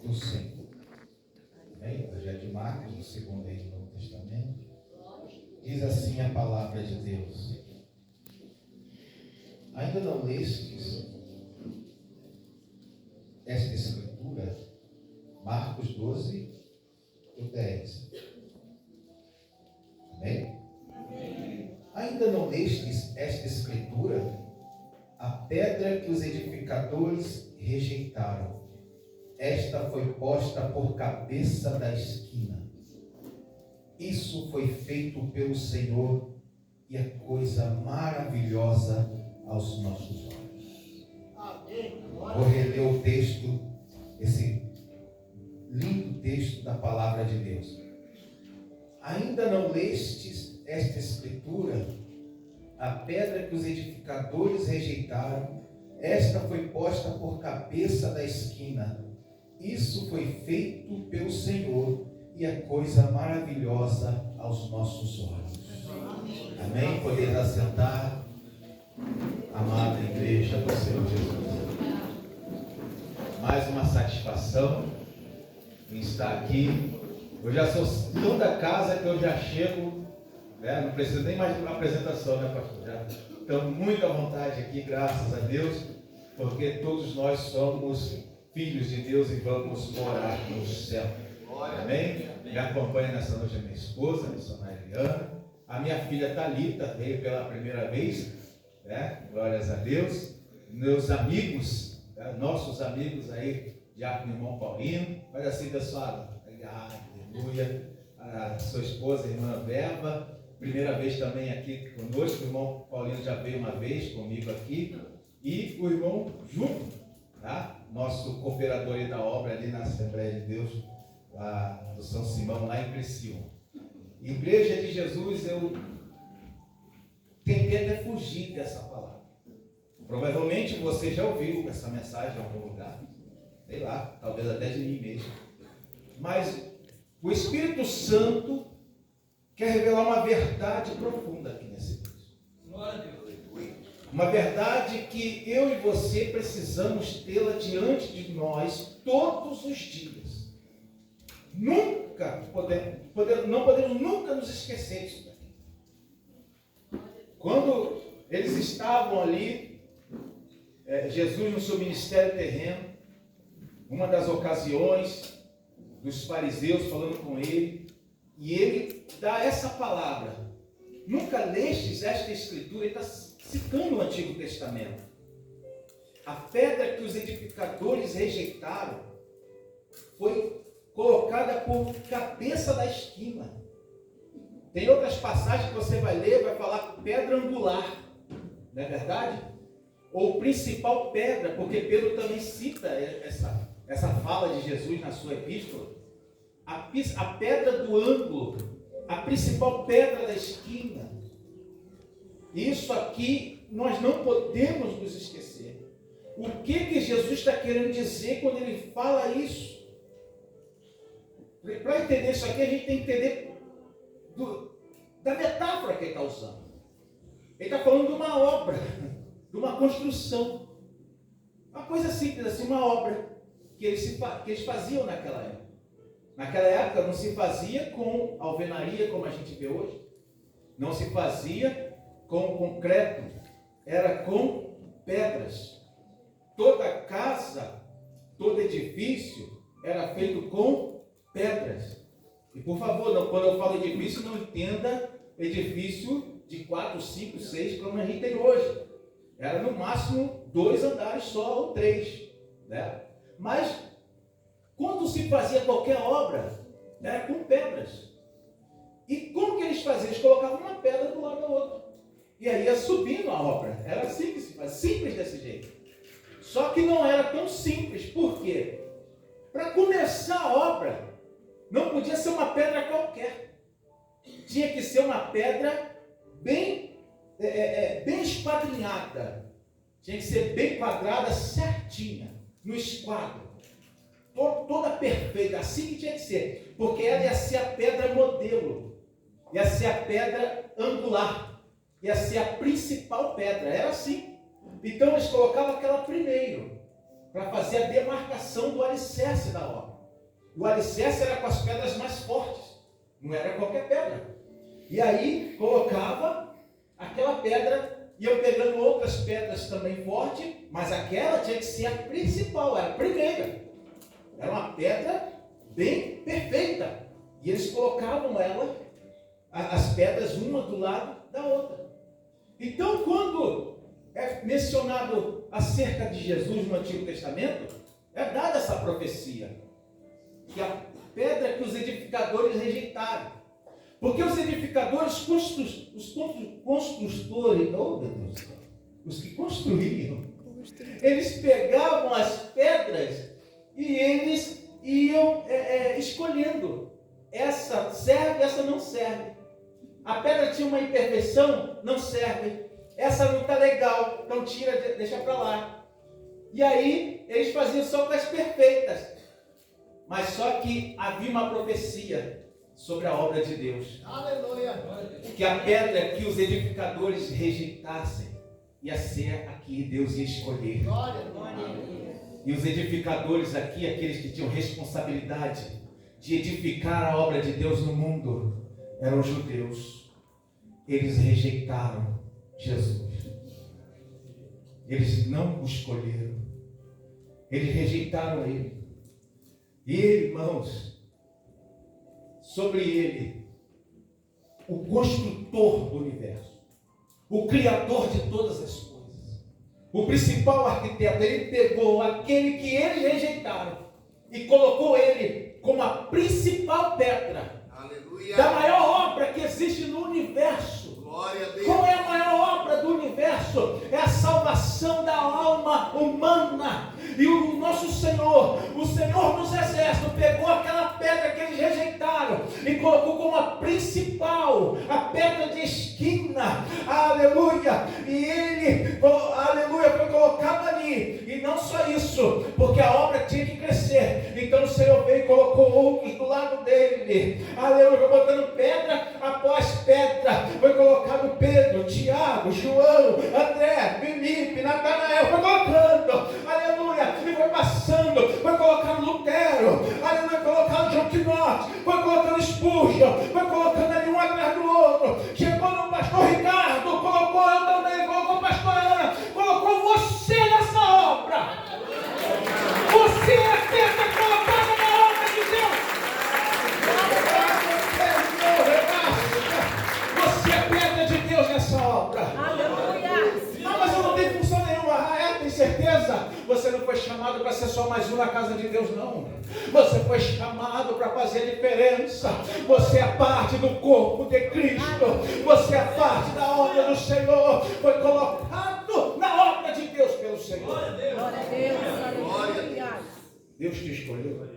do Senhor. Amém? Evangelho de Marcos, no segundo aí do Novo Testamento. Diz assim a palavra de Deus: ainda não lestes esta escritura? Marcos 12, 10. Amém? Ainda não lestes esta escritura? A pedra que os edificadores rejeitaram, esta foi posta por cabeça da esquina. Isso foi feito pelo Senhor e é coisa maravilhosa aos nossos olhos. Vou reler o texto, esse lindo texto da palavra de Deus. Ainda não lestes esta escritura? A pedra que os edificadores rejeitaram, esta foi posta por cabeça da esquina. Isso foi feito pelo Senhor e é coisa maravilhosa aos nossos olhos. Amém? Poder assentar, amada igreja do Senhor Jesus. Mais uma satisfação em estar aqui. Eu já sou tão da casa que eu já chego, né? Não preciso nem mais de uma apresentação, né, pastor? Já estamos muito à vontade aqui, graças a Deus, porque todos nós somos filhos de Deus e vamos morar no céu. Amém? Me acompanha nessa noite a minha esposa, a missionária Eliana, a minha filha Thalita, veio pela primeira vez, né? Glórias a Deus. Meus amigos, né? Nossos amigos aí, Diácono Irmão Paulino, olha assim, pessoal, aleluia. A sua esposa, a irmã Verba, primeira vez também aqui conosco. O irmão Paulino já veio uma vez comigo aqui, e o irmão Júlio, tá? Nosso cooperador da obra ali na Assembleia de Deus, lá do São Simão, lá em Criciúma. Igreja de Jesus, eu tentei até fugir dessa palavra. Provavelmente você já ouviu essa mensagem em algum lugar, sei lá, talvez até de mim mesmo. Mas o Espírito Santo quer revelar uma verdade profunda aqui nesse texto. Uma verdade que eu e você precisamos tê-la diante de nós todos os dias. Não podemos nunca nos esquecer disso daqui. Quando eles estavam ali, Jesus no seu ministério terreno, uma das ocasiões, dos fariseus falando com ele, e ele dá essa palavra: nunca lestes esta escritura? Ele está citando o Antigo Testamento. A pedra que os edificadores rejeitaram foi colocada por cabeça da esquina. Tem outras passagens que você vai ler, vai falar pedra angular, não é verdade? Ou principal pedra, porque Pedro também cita essa fala de Jesus na sua epístola. A pedra do ângulo, a principal pedra da esquina. Isso aqui nós não podemos nos esquecer. O que Jesus está querendo dizer quando ele fala isso? Para entender isso aqui, a gente tem que entender da metáfora que ele está usando. Ele está falando de uma obra, de uma construção. Uma coisa simples assim, uma obra que eles faziam naquela época. Naquela época não se fazia com alvenaria como a gente vê hoje. Não se fazia com concreto. Era com pedras. Toda casa, todo edifício era feito com pedras. E por favor, quando eu falo edifício, não entenda edifício de 4, 5, 6 como a gente tem hoje. Era no máximo 2 andares só ou 3, né? Mas quando se fazia qualquer obra, era com pedras. E como que eles faziam? Eles colocavam uma pedra do lado da outra. E aí ia subindo a obra. Era assim que se fazia, simples desse jeito. Só que não era tão simples. Por quê? Para começar a obra, não podia ser uma pedra qualquer. Tinha que ser uma pedra bem esquadrinhada. Tinha que ser bem quadrada, certinha, no esquadro. Toda perfeita, assim que tinha que ser. Porque ela ia ser a pedra modelo. Ia ser a pedra angular. Ia ser a principal pedra. Era assim. Então eles colocavam aquela primeiro, para fazer a demarcação do alicerce da obra. O alicerce era com as pedras mais fortes, não era qualquer pedra. E aí colocava aquela pedra, iam pegando outras pedras também fortes, mas aquela tinha que ser a principal, era a primeira. Era uma pedra bem perfeita. E eles colocavam ela, as pedras, uma do lado da outra. Então, quando é mencionado acerca de Jesus no Antigo Testamento, é dada essa profecia, que a pedra que os edificadores rejeitaram. Porque os edificadores, os construtores, oh meu Deus, os que construíam, eles pegavam as pedras e eles iam escolhendo. Essa serve, essa não serve. A pedra tinha uma imperfeição, não serve. Essa não está legal, então tira, deixa para lá. E aí eles faziam só com as perfeitas. Mas só que havia uma profecia sobre a obra de Deus. Aleluia. Que a pedra que os edificadores rejeitassem ia ser a que Deus ia escolher. Glória. E os edificadores aqui, aqueles que tinham responsabilidade de edificar a obra de Deus no mundo, eram os judeus. Eles rejeitaram Jesus. Eles não o escolheram. Eles rejeitaram ele. E ele, irmãos, sobre ele, o construtor do universo, o criador de todas as coisas, o principal arquiteto, ele pegou aquele que eles rejeitaram e colocou ele como a principal pedra. Aleluia. Da maior obra que existe no universo. Glória a Deus. Qual é a maior obra do universo? É a salvação da alma humana. E o nosso Senhor, o Senhor dos Exércitos, pegou aquela pedra que eles rejeitaram e colocou como a principal, a pedra de esquina. Aleluia! E ele, aleluia, foi colocado ali. E não só isso, porque a obra tinha que crescer. Então o Senhor veio e colocou outros do lado dele. Aleluia, foi botando pedra após pedra. Foi colocado Pedro, Tiago, João, André, Felipe, Natanael. Foi colocando, aleluia, e foi passando. Foi colocando Lutero, aleluia, colocando John Knox, foi colocando Spurgeon, foi colocando ali um atrás do outro. Chegou no pastor Ricardo, colocou eu também, colocou a pastor Ana, colocou você nessa obra. Você é a pedra colocada na obra de Deus. Você é pedra de Deus nessa obra. Aleluia. Ah, mas eu não tenho função nenhuma. Tem certeza? Você não foi chamado para ser só mais um na casa de Deus, não. Você foi chamado para fazer a diferença. Você é parte do corpo de Cristo. Você é parte da obra do Senhor. Foi colocado na obra de Deus pelo Senhor. Glória a Deus. Aleluia. Deus te escolheu.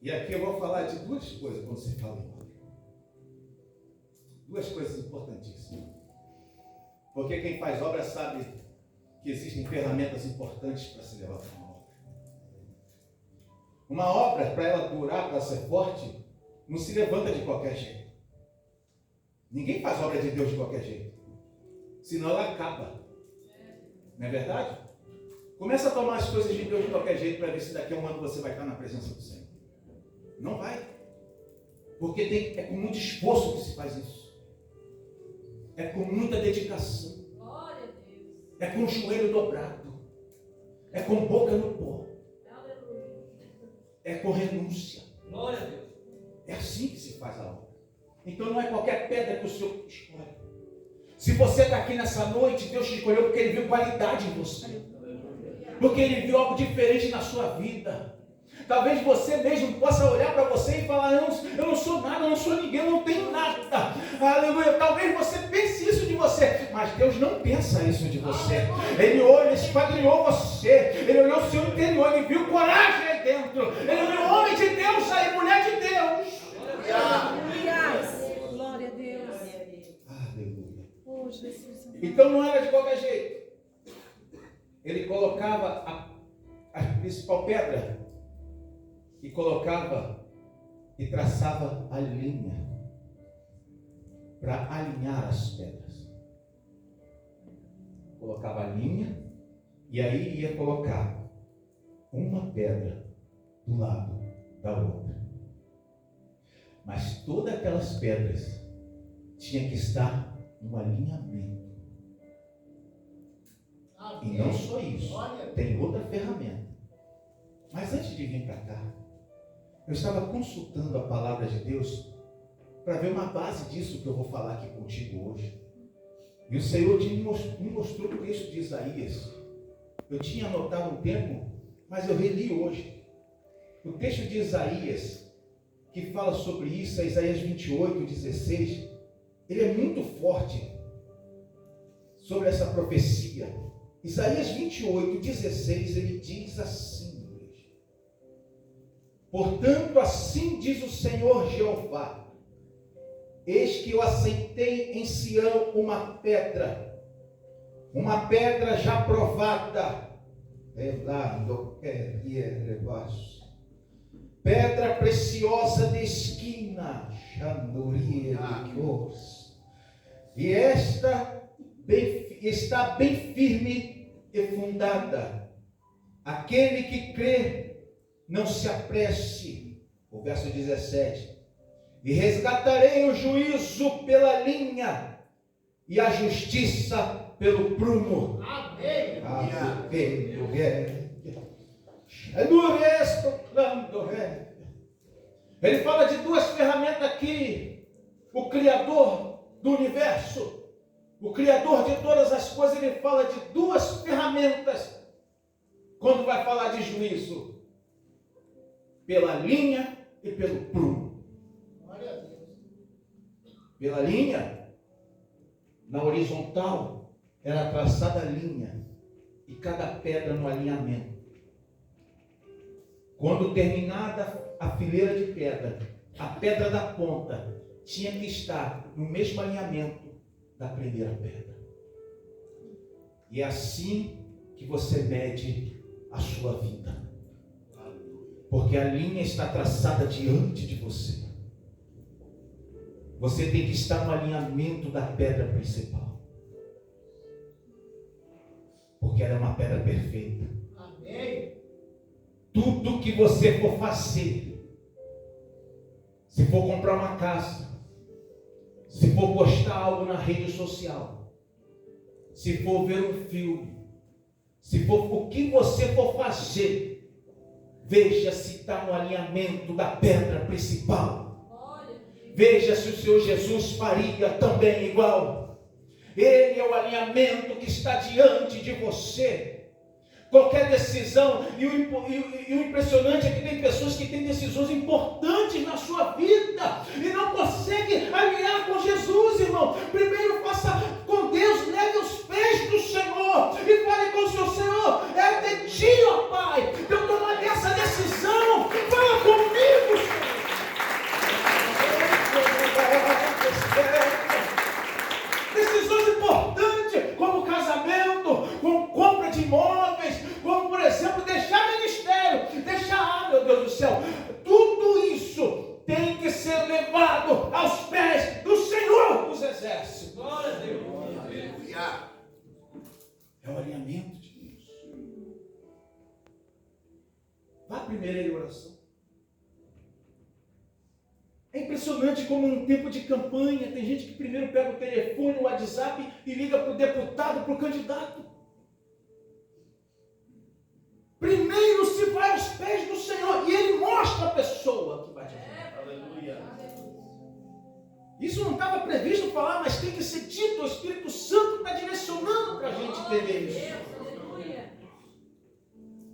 E aqui eu vou falar de duas coisas quando você fala em obra. Duas coisas importantíssimas. Porque quem faz obra sabe que existem ferramentas importantes para se levar para uma obra. Uma obra, para ela durar, para ser forte, não se levanta de qualquer jeito. Ninguém faz obra de Deus de qualquer jeito. Senão ela acaba. Não é verdade? Começa a tomar as coisas de Deus de qualquer jeito para ver se daqui a um ano você vai estar na presença do Senhor. Não vai. Porque é com muito esforço que se faz isso. É com muita dedicação. Glória a Deus. É com o joelho dobrado. É com boca no pó. Aleluia. É com renúncia. Glória a Deus. É assim que se faz a obra. Então não é qualquer pedra que o Senhor escolhe. Se você está aqui nessa noite, Deus te escolheu porque Ele viu qualidade em você. Porque Ele viu algo diferente na sua vida. Talvez você mesmo possa olhar para você e falar, eu não sou nada, eu não sou ninguém, eu não tenho nada. Aleluia. Talvez você pense isso de você, mas Deus não pensa isso de você. Ele olhou, Ele esquadrinhou você. Ele olhou o seu interior, Ele viu coragem aí dentro. Ele viu homem de Deus aí, mulher de Deus. Aleluia. Glória a Deus. Aleluia. Oh, Jesus. Então não era de qualquer jeito. Ele colocava a principal pedra e colocava e traçava a linha para alinhar as pedras. Colocava a linha E aí ia colocar uma pedra do lado da outra. Mas todas aquelas pedras tinham que estar no alinhamento. E não só isso, tem outra ferramenta. Mas antes de vir para cá, eu estava consultando a palavra de Deus para ver uma base disso que eu vou falar aqui contigo hoje. E o Senhor me mostrou o texto de Isaías. Eu tinha anotado um tempo, mas eu reli hoje. O texto de Isaías, que fala sobre isso, é Isaías 28, 16. Ele é muito forte sobre essa profecia. Isaías 28, 16, ele diz assim, igreja. Portanto, assim diz o Senhor Jeová: eis que eu assentei em Sião uma pedra já provada, pedra preciosa de esquina, e esta está bem firme e fundada. Aquele que crê, não se apresse. O verso 17. E resgatarei o juízo pela linha e a justiça pelo prumo. Amém. Ele fala de duas ferramentas aqui. O Criador do universo, o Criador de todas as coisas, ele fala de duas ferramentas quando vai falar de juízo: pela linha e pelo prumo. Pela linha, na horizontal, era traçada a linha e cada pedra no alinhamento. Quando terminada a fileira de pedra, a pedra da ponta tinha que estar no mesmo alinhamento da primeira pedra. E é assim que você mede a sua vida, porque a linha está traçada diante de você. Você tem que estar no alinhamento da pedra principal, porque ela é uma pedra perfeita. Amém. Tudo que você for fazer, se for comprar uma casa, se for postar algo na rede social, se for ver um filme, se for o que você for fazer, veja se está no alinhamento da pedra principal. Veja se o Senhor Jesus faria também igual. Ele é o alinhamento que está diante de você. Qualquer decisão, e o impressionante é que tem pessoas que têm decisões importantes na sua vida e não conseguem alinhar com Jesus, irmão. Primeiro faça com Deus, leve os pés do Senhor e fale com o seu Senhor: é de ti, ó Pai, que eu tomarei essa decisão. Fala comigo, Senhor. Decisões importantes, como casamento, como compra de imóveis, como, por exemplo, deixar ministério, deixar, meu Deus do céu, tudo isso tem que ser levado aos pés do Senhor dos Exércitos. Glória a Deus. É o alinhamento de Deus. Vá primeiro em oração. É impressionante como num tempo de campanha tem gente que primeiro pega o telefone, o WhatsApp e liga para o deputado, para o candidato. Primeiro se vai aos pés do Senhor e Ele mostra a pessoa que vai te ajudar. Aleluia. Isso não estava previsto falar, mas tem que ser dito. O Espírito Santo está direcionando para a gente entender isso.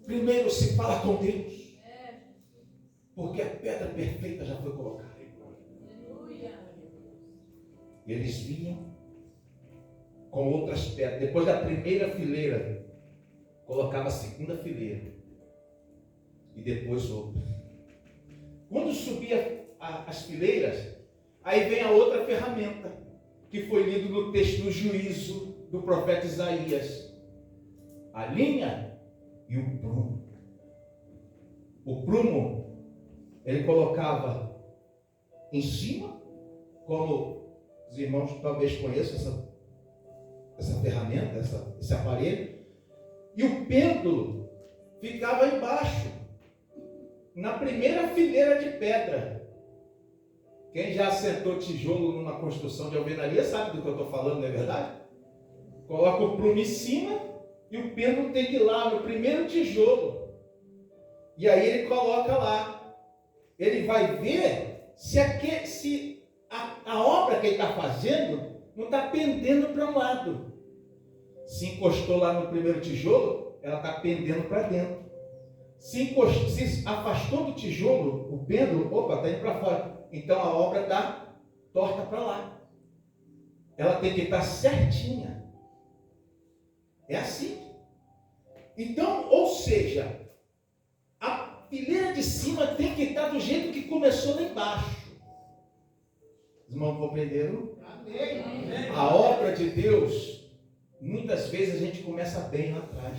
Primeiro se fala com Deus, porque a pedra perfeita já foi colocada. Eles vinham com outras pedras. Depois da primeira fileira, colocava a segunda fileira. E depois outra. Quando subia as fileiras, aí vem a outra ferramenta, que foi lido no texto do juízo do profeta Isaías. A linha e o prumo. O prumo, ele colocava em cima, como os irmãos talvez conheçam essa ferramenta, esse aparelho. E o pêndulo ficava embaixo, na primeira fileira de pedra. Quem já assentou tijolo numa construção de alvenaria sabe do que eu estou falando, não é verdade? Coloca o prumo em cima e o pêndulo tem que ir lá no primeiro tijolo. E aí ele coloca lá. Ele vai ver se a obra que ele está fazendo não está pendendo para um lado. Se encostou lá no primeiro tijolo, ela está pendendo para dentro. Se afastou do tijolo, o pêndulo, opa, está indo para fora. Então a obra está torta para lá. Ela tem que estar certinha. É assim. Então, ou seja, a fileira de cima tem que estar do jeito que começou lá embaixo. Os irmãos compreenderam? Amém. A obra de Deus, muitas vezes a gente começa bem lá atrás.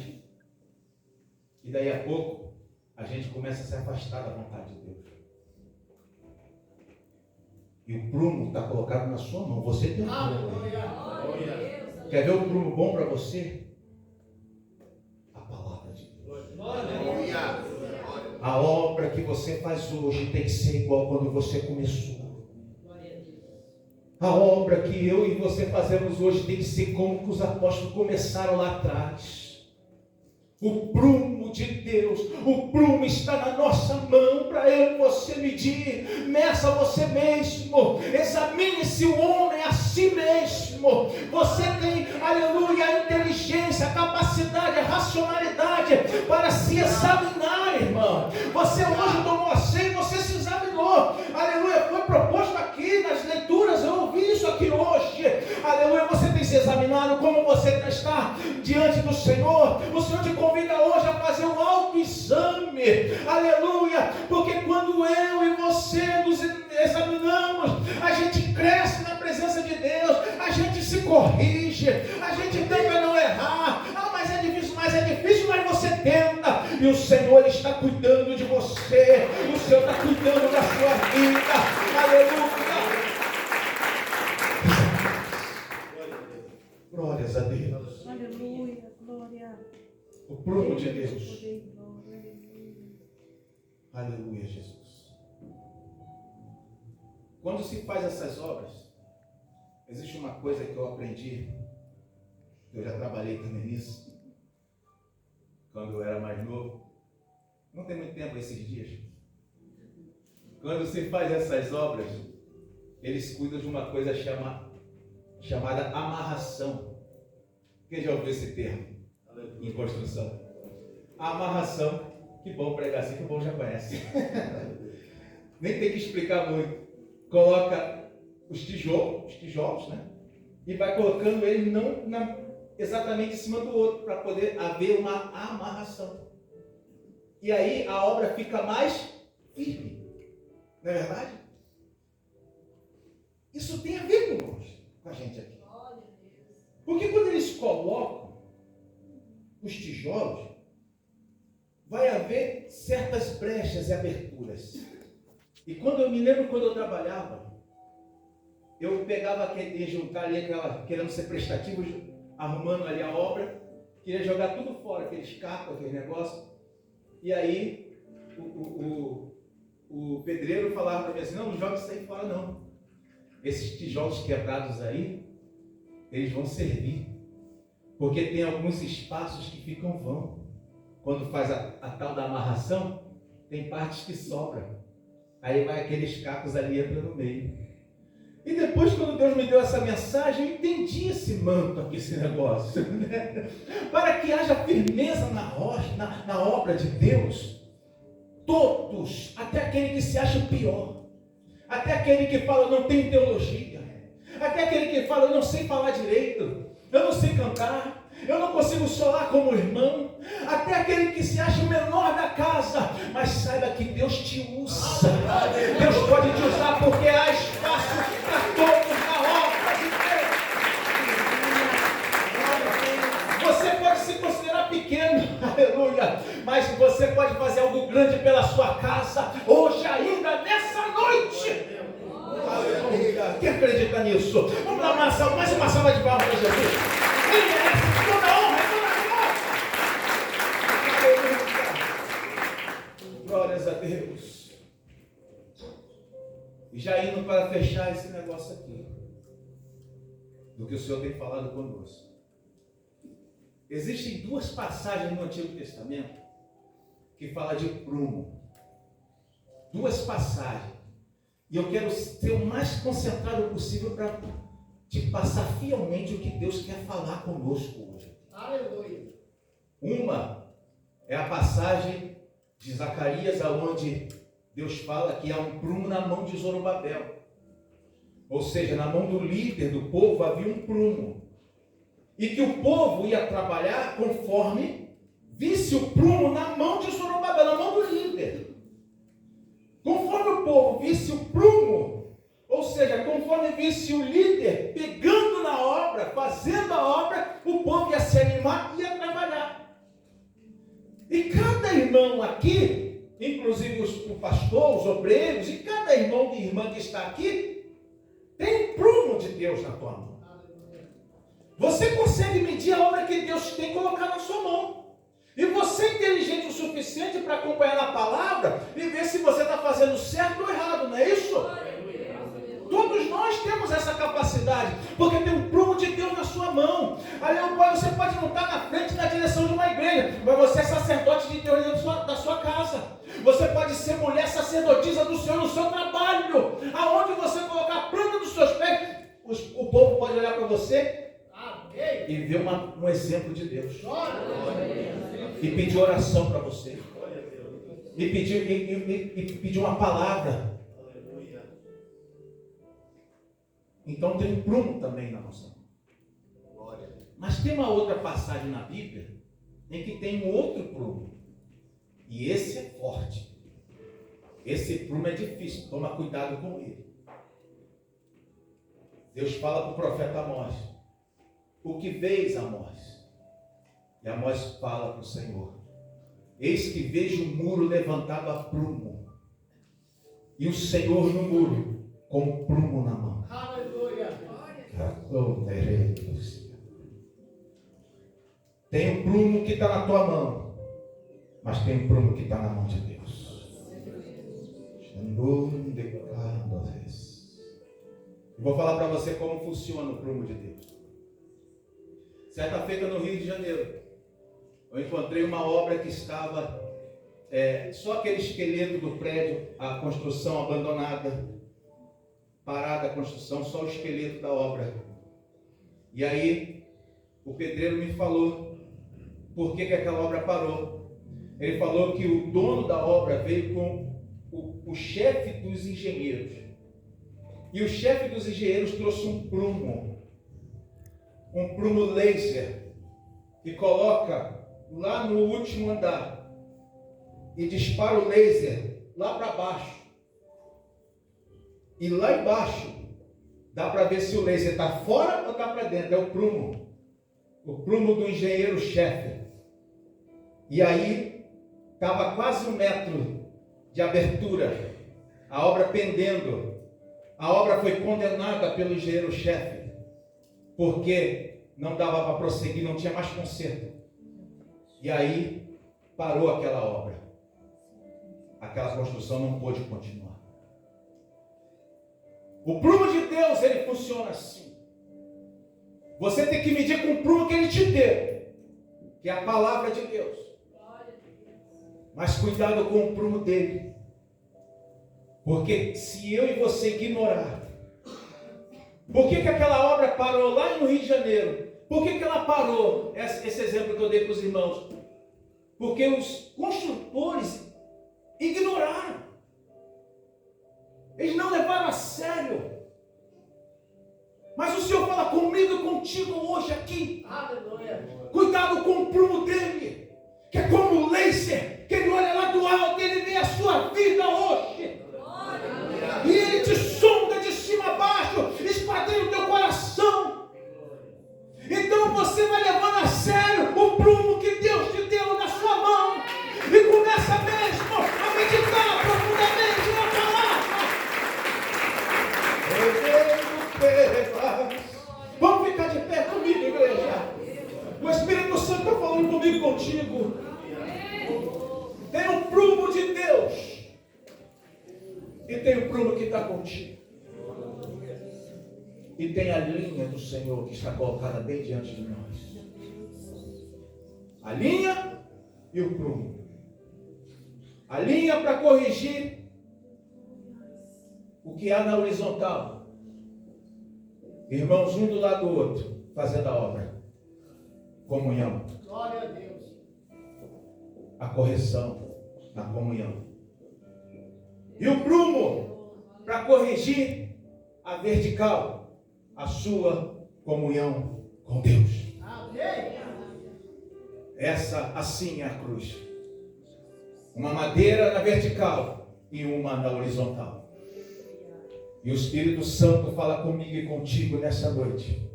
E daí a pouco, a gente começa a se afastar da vontade de Deus. E o prumo está colocado na sua mão. Você tem um prumo. Quer ver um prumo bom para você? A palavra de Deus. A obra que você faz hoje tem que ser igual quando você começou. A obra que eu e você fazemos hoje tem que ser como que os apóstolos começaram lá atrás. O prumo de Deus, o prumo está na nossa mão para eu e você medir. Meça você mesmo, examine-se o homem a si mesmo. Você tem, aleluia, a inteligência, a capacidade, a racionalidade para se examinar, irmão. Você hoje tomou a ceia e você se examinou. Aleluia, foi proposto aqui nas leituras, eu ouvi isso aqui hoje. Aleluia, você tem se examinado como você está diante do Senhor. O Senhor te convida hoje a fazer um autoexame. Aleluia, porque quando eu e você nos examinamos, a gente cresce na presença de Deus, a gente se corrige, a gente tenta não errar. Mas é difícil, mas você tenta. E o Senhor está cuidando de você, o Senhor está cuidando da sua vida. Aleluia. Glórias a Deus. Aleluia, glória. O prumo de Deus. Aleluia, Jesus. Quando se faz essas obras, existe uma coisa que eu aprendi, eu já trabalhei também nisso, quando eu era mais novo. Não tem muito tempo esses dias. Quando se faz essas obras, eles cuidam de uma coisa chamada amarração. Quem já ouviu esse termo em construção? Amarração. Que bom pregar assim, que bom já conhece. Nem tem que explicar muito. Coloca os tijolos, né? E vai colocando ele exatamente em cima do outro, para poder haver uma amarração. E aí a obra fica mais firme. Não é verdade? Isso tem a ver com a gente aqui. Porque quando eles colocam os tijolos, vai haver certas brechas e aberturas. E quando eu me lembro, quando eu trabalhava, eu pegava aquele, juntar ali querendo ser prestativo, arrumando ali a obra, queria jogar tudo fora, aqueles cacos, aquele negócio. E aí o pedreiro falava para mim assim: não joga isso aí fora não. Esses tijolos quebrados aí, eles vão servir, porque tem alguns espaços que ficam vão. Quando faz a tal da amarração, tem partes que sobram. Aí vai aqueles cacos ali, entra no meio. E depois, quando Deus me deu essa mensagem, eu entendi esse manto aqui, esse negócio, né? Para que haja firmeza na obra de Deus, todos, até aquele que se acha pior, até aquele que fala não tem teologia, até aquele que fala eu não sei falar direito, eu não sei cantar, eu não consigo soar como irmão, até aquele que se acha o menor da casa, mas saiba que Deus te usa. Deus pode te usar, porque há espaço para todos na obra de Deus. Você pode se considerar pequeno, aleluia, mas você pode fazer algo grande pela sua casa, hoje ainda, nessa noite. Aleluia. Quem acredita nisso? Vamos dar mais uma salva de palmas para Jesus. Ele merece toda a honra e toda a glória. já indo para fechar esse negócio aqui, do que o Senhor tem falado conosco. Existem duas passagens no Antigo Testamento que falam de prumo. Duas passagens. E eu quero ser o mais concentrado possível para te passar fielmente o que Deus quer falar conosco hoje. Aleluia. Uma é a passagem de Zacarias, onde Deus fala que há um prumo na mão de Zorobabel. Ou seja, na mão do líder do povo havia um prumo. E que o povo ia trabalhar conforme visse o prumo na mão de Zorobabel, na mão do líder. Conforme o povo visse o prumo, ou seja, conforme visse o líder pegando na obra, fazendo a obra, o povo ia se animar e ia trabalhar. E cada irmão aqui, inclusive o pastor, os obreiros, e cada irmão e irmã que está aqui, tem um prumo de Deus na tua mão. Você consegue medir a obra que Deus tem colocado na sua mão. E você é inteligente o suficiente para acompanhar na palavra e ver se você está fazendo certo ou errado, não é isso? Todos nós temos essa capacidade, porque tem um prumo de Deus na sua mão. Aí você pode não estar na frente na direção de uma igreja, mas você é sacerdote de Deus dentro da sua casa. Você pode ser mulher sacerdotisa do Senhor no seu trabalho, aonde você colocar a planta dos seus pés, o povo pode olhar para você e ver um exemplo de Deus. E pedir oração para você. E pedir uma palavra. Então tem um prumo também na nossa mão. Mas tem uma outra passagem na Bíblia em que tem um outro prumo. E esse é forte. Esse prumo é difícil. Toma cuidado com ele. Deus fala para o profeta Amós: o que vês, Amós? E Amós fala para o Senhor: eis que vejo um muro levantado a prumo, e o Senhor no muro, com um prumo na mão. Aleluia. Tem um prumo que está na tua mão, mas tem um prumo que está na mão de Deus. Eu vou falar para você como funciona o prumo de Deus. Certa feita no Rio de Janeiro, eu encontrei uma obra que estava só aquele esqueleto do prédio, a construção abandonada, parada a construção, só o esqueleto da obra. E aí o pedreiro me falou por que aquela obra parou. Ele falou que o dono da obra veio com o chefe dos engenheiros. E o chefe dos engenheiros trouxe um prumo laser, que coloca lá no último andar e dispara o laser lá para baixo. E lá embaixo dá para ver se o laser está fora ou está para dentro. É o prumo do engenheiro-chefe. E aí estava quase 1 metro de abertura, a obra pendendo. A obra foi condenada pelo engenheiro-chefe, porque não dava para prosseguir, não tinha mais conserto. E aí parou aquela obra. Aquela construção não pôde continuar. O prumo de Deus, ele funciona assim. Você tem que medir com o prumo que ele te deu, que é a palavra de Deus. Mas cuidado com o prumo dele. Porque se eu e você ignorar, por que aquela obra parou lá no Rio de Janeiro? Por que ela parou? Esse exemplo que eu dei para os irmãos. Porque os construtores ignoraram. Eles não levaram a sério. Mas o Senhor fala comigo e contigo hoje aqui. Aleluia. Cuidado com o prumo dele, que é como o laser, que ele olha lá do alto, ele vê a sua vida hoje. E ele te sonda de cima a baixo, esquadrinha o teu coração. Então você vai levando a sério o prumo que Deus te deu na sua mão. E começa mesmo a meditar profundamente na palavra. Vamos ficar de pé comigo, igreja. O Espírito Santo está falando comigo e contigo. Tem um prumo de Deus. E tem o prumo que está contigo. E tem a linha do Senhor que está colocada bem diante de nós. A linha e o prumo. A linha para corrigir o que há na horizontal. Irmãos, um do lado do outro, fazendo a obra. Comunhão. Glória a Deus. A correção na comunhão. E o prumo para corrigir a vertical. A sua comunhão com Deus. Amém. Essa assim é a cruz. Uma madeira na vertical e uma na horizontal. E o Espírito Santo fala comigo e contigo nessa noite.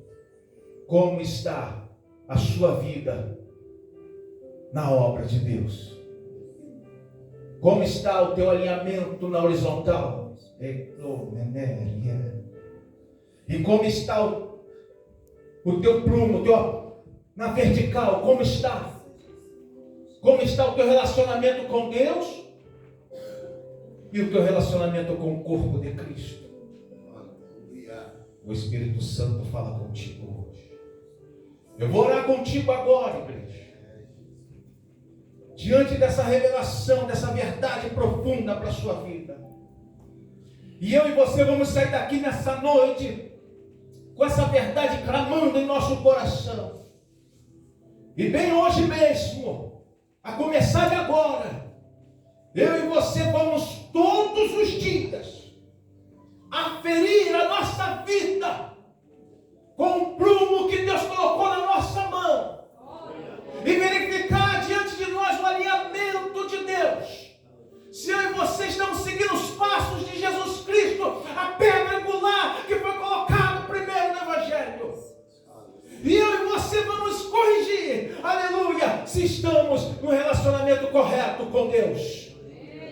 Como está a sua vida na obra de Deus? Como está o teu alinhamento na horizontal? E como está o teu prumo, na vertical? Como está? Como está o teu relacionamento com Deus? E o teu relacionamento com o corpo de Cristo? O Espírito Santo fala contigo hoje. Eu vou orar contigo agora, igreja. Diante dessa revelação, dessa verdade profunda para a sua vida. E eu e você vamos sair daqui nessa noite com essa verdade clamando em nosso coração. E bem hoje mesmo, a começar de agora, eu e você vamos todos os dias aferir a nossa vida com o prumo que Deus colocou na nossa mão e verificar diante de nós o alinhamento de Deus. Se eu e você estamos seguindo os passos de Jesus Cristo, a pedra angular que foi colocada primeiro no Evangelho. E eu e você vamos corrigir, aleluia, se estamos no relacionamento correto com Deus.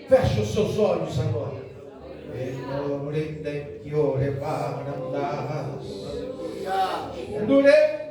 Feche os seus olhos agora. Endure